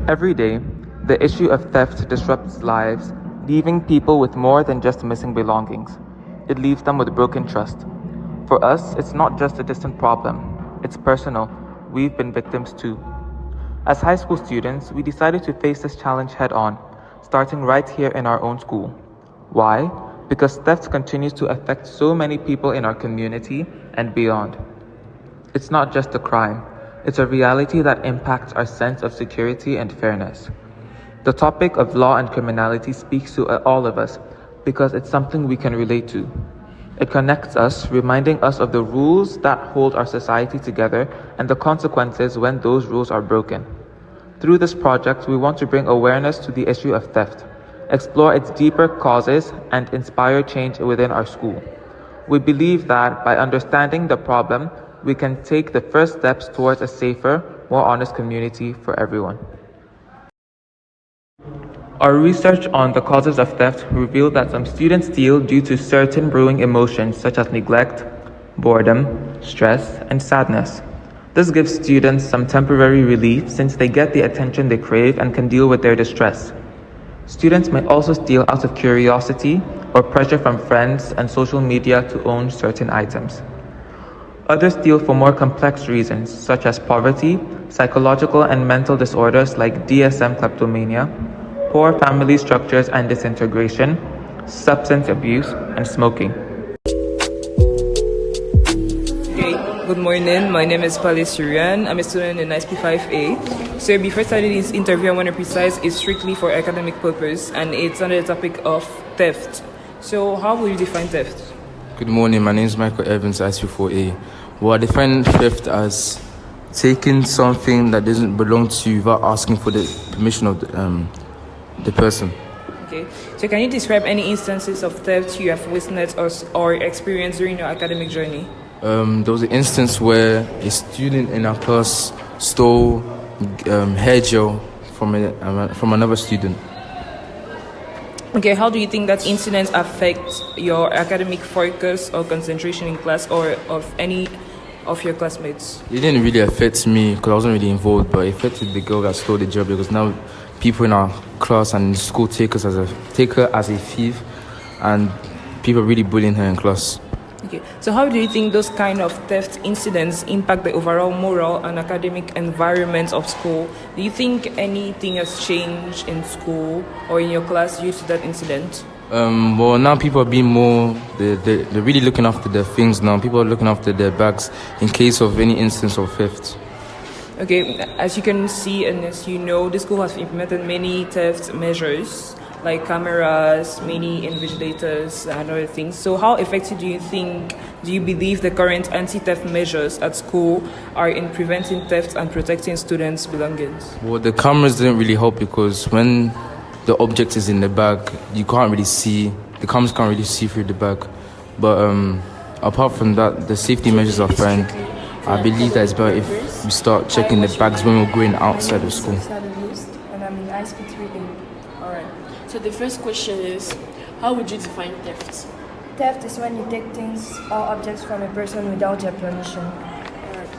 Every day, the issue of theft disrupts lives, leaving people with more than just missing belongings. It leaves them with broken trust. For us, it's not just a distant problem, it's personal. We've been victims too. As high school students, we decided to face this challenge head on, starting right here in our own school. Why? Because theft continues to affect so many people in our community and beyond. It's not just a crime, it's a reality that impacts our sense of security and fairness. The topic of law and criminality speaks to all of us because it's something we can relate to. It connects us, reminding us of the rules that hold our society together and the consequences when those rules are broken. Through this project, we want to bring awareness to the issue of theft, explore its deeper causes, and inspire change within our school. We believe that by understanding the problem, we can take the first steps towards a safer, more honest community for everyone. Our research on the causes of theft revealed that some students steal due to certain brewing emotions such as neglect, boredom, stress, and sadness. This gives students some temporary relief since they get the attention they crave and can deal with their distress. Students may also steal out of curiosity or pressure from friends and social media to own certain items. Others steal for more complex reasons such as poverty, psychological and mental disorders like DSM kleptomania, poor family structures and disintegration, substance abuse, and smoking. Good morning, my name is Siriane. I'm a student in SP5A. So before starting this interview, I want to precise it's strictly for academic purpose and it's under the topic of theft. So how will you define theft? Good morning, my name is Michael Evans, SP4A. Well, I define theft as taking something that doesn't belong to you without asking for the permission of the person. Okay, so can you describe any instances of theft you have witnessed or experienced during your academic journey? There was an instance where a student in our class stole hair gel from another student. Okay, how do you think that incidents affect your academic focus or concentration in class or of any of your classmates? It didn't really affect me because I wasn't really involved, but it affected the girl that stole the gel because now people in our class and in school take her as a thief, and people are really bullying her in class. Okay, so how do you think those kind of theft incidents impact the overall moral and academic environment of school? Do you think anything has changed in school or in your class due to that incident? Well, now people are being more, they're really looking after their things now. People are looking after their bags in case of any instance of theft. Okay, as you can see and as you know, the school has implemented many theft measures like cameras, many invigilators, and other things. So how effective do you believe the current anti-theft measures at school are in preventing theft and protecting students' belongings? Well, the cameras didn't really help because when the object is in the bag, the cameras can't really see through the bag. But apart from that, the safety measures are fine. I believe that it's better if we start checking the bags when we're going outside of school. And I'm in IGCSE. Alright. So the first question is, how would you define theft? Theft is when you take things or objects from a person without their permission. Alright.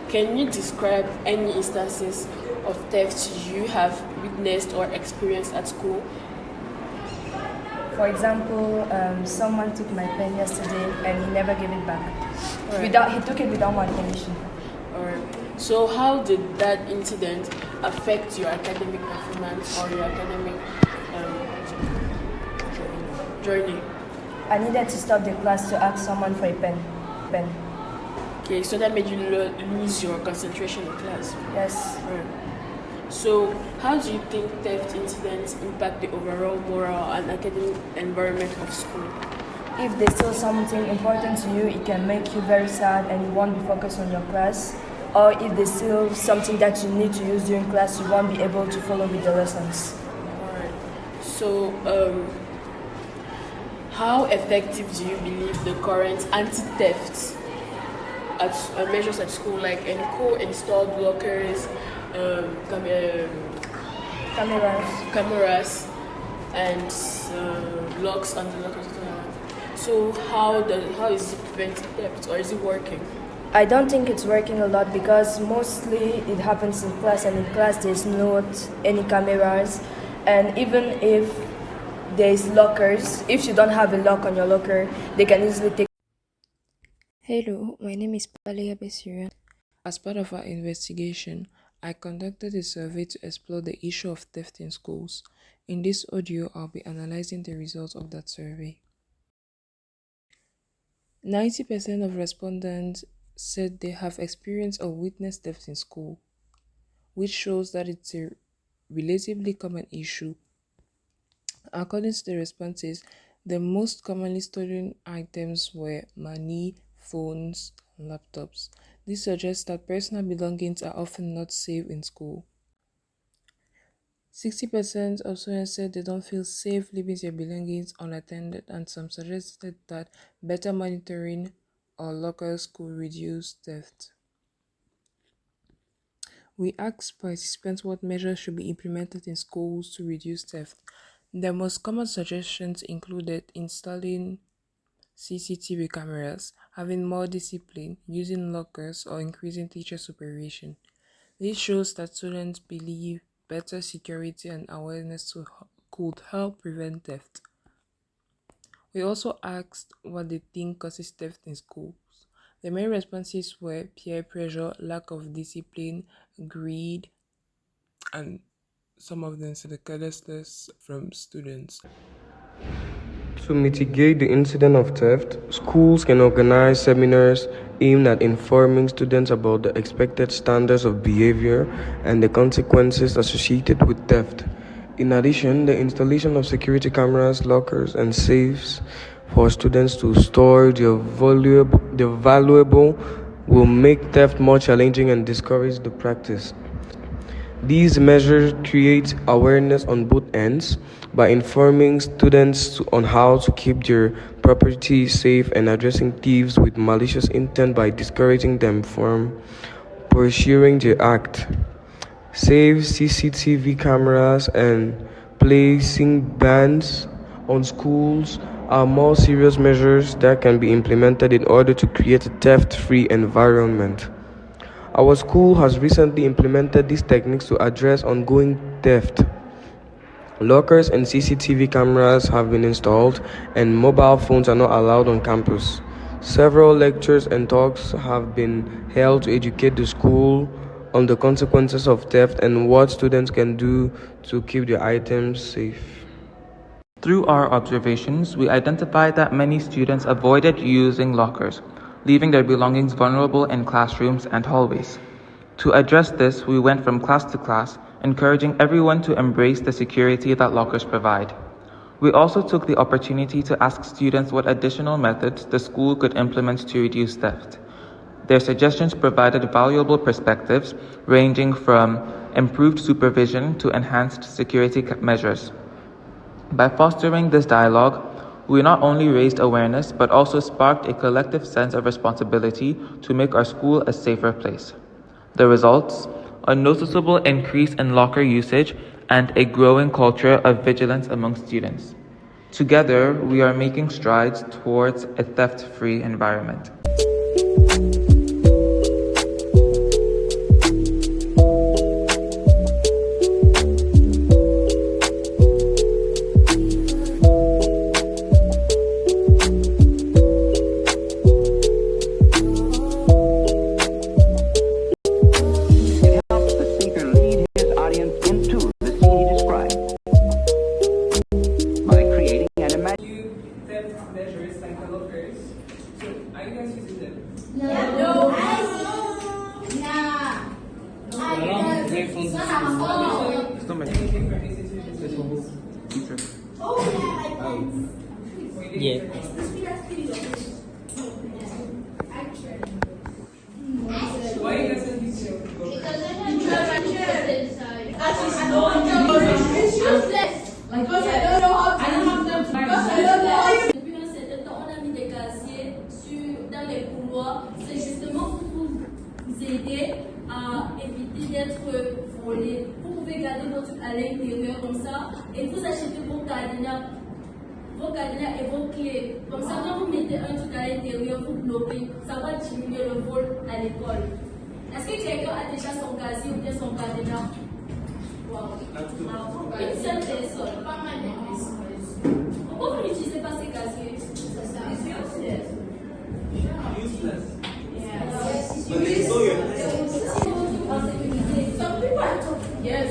Can you describe any instances of theft you have witnessed or experienced at school? For example, someone took my pen yesterday and he never gave it back. Alright. He took it without my permission. Alright. So how did that incident affect your academic performance or your academic journey? I needed to stop the class to ask someone for a pen. Okay, so that made you lose your concentration in class? Yes. Right. So how do you think theft incidents impact the overall moral and academic environment of school? If they steal something important to you, it can make you very sad and you won't be focused on your class. Or if they steal something that you need to use during class, you won't be able to follow with the lessons. Alright. So, how effective do you believe the current anti-theft measures at school, like co-installed lockers, cameras, and locks on the lockers? So how is it preventing theft, or is it working? I don't think it's working a lot because mostly it happens in class, and in class there's not any cameras, and even if there's lockers, if you don't have a lock on your locker, they can easily take. Hello, my name is Palia Besiran. As part of our investigation, I conducted a survey to explore the issue of theft in schools. In this audio, I'll be analyzing the results of that survey. 90% of respondents said they have experienced or witnessed theft in school, which shows that it's a relatively common issue. According to the responses, the most commonly stolen items were money, phones, and laptops. This suggests that personal belongings are often not safe in school. 60% of students said they don't feel safe leaving their belongings unattended, and some suggested that better monitoring or lockers could reduce theft. We asked participants what measures should be implemented in schools to reduce theft. The most common suggestions included installing CCTV cameras, having more discipline, using lockers, or increasing teacher supervision. This shows that students believe better security and awareness could help prevent theft. We also asked what they think causes theft in schools. The main responses were peer pressure, lack of discipline, greed, and some of them said carelessness from students. To mitigate the incident of theft, schools can organize seminars aimed at informing students about the expected standards of behavior and the consequences associated with theft. In addition, the installation of security cameras, lockers, and safes for students to store their valuable will make theft more challenging and discourage the practice. These measures create awareness on both ends by informing students on how to keep their property safe and addressing thieves with malicious intent by discouraging them from pursuing the act. Save CCTV cameras and placing bans on schools are more serious measures that can be implemented in order to create a theft-free environment. Our school has recently implemented these techniques to address ongoing theft. Lockers and CCTV cameras have been installed, and mobile phones are not allowed on campus. Several lectures and talks have been held to educate the school on the consequences of theft and what students can do to keep their items safe. Through our observations, we identified that many students avoided using lockers, leaving their belongings vulnerable in classrooms and hallways. To address this, we went from class to class, encouraging everyone to embrace the security that lockers provide. We also took the opportunity to ask students what additional methods the school could implement to reduce theft. Their suggestions provided valuable perspectives, ranging from improved supervision to enhanced security measures. By fostering this dialogue, we not only raised awareness, but also sparked a collective sense of responsibility to make our school a safer place. The results? A noticeable increase in locker usage and a growing culture of vigilance among students. Together, we are making strides towards a theft-free environment. C'est justement pour vous aider à éviter d'être volé. Vous pouvez garder votre à l'intérieur comme ça et vous achetez vos cadenas vos cadenas et vos clés. Comme ça, quand vous mettez un truc à l'intérieur, vous bloquez, ça va diminuer le vol à l'école. Est-ce que quelqu'un a déjà son casier ou bien son cadenas? Wow. Une seule personne, pas mal de personnes. Pourquoi vous n'utilisez pas ces casiers? Useless. Yes.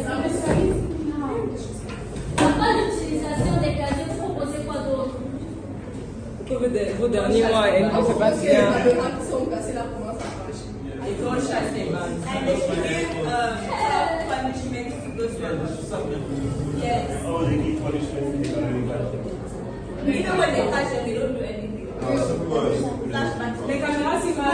Pas l'utilisation des casiers, vous proposez quoi d'autre? Vos derniers mois, elle ne sait pas si bien. Yes. Oh, they give punishment. Even when they catch them, they don't do anything. Les caméras, c'est pas.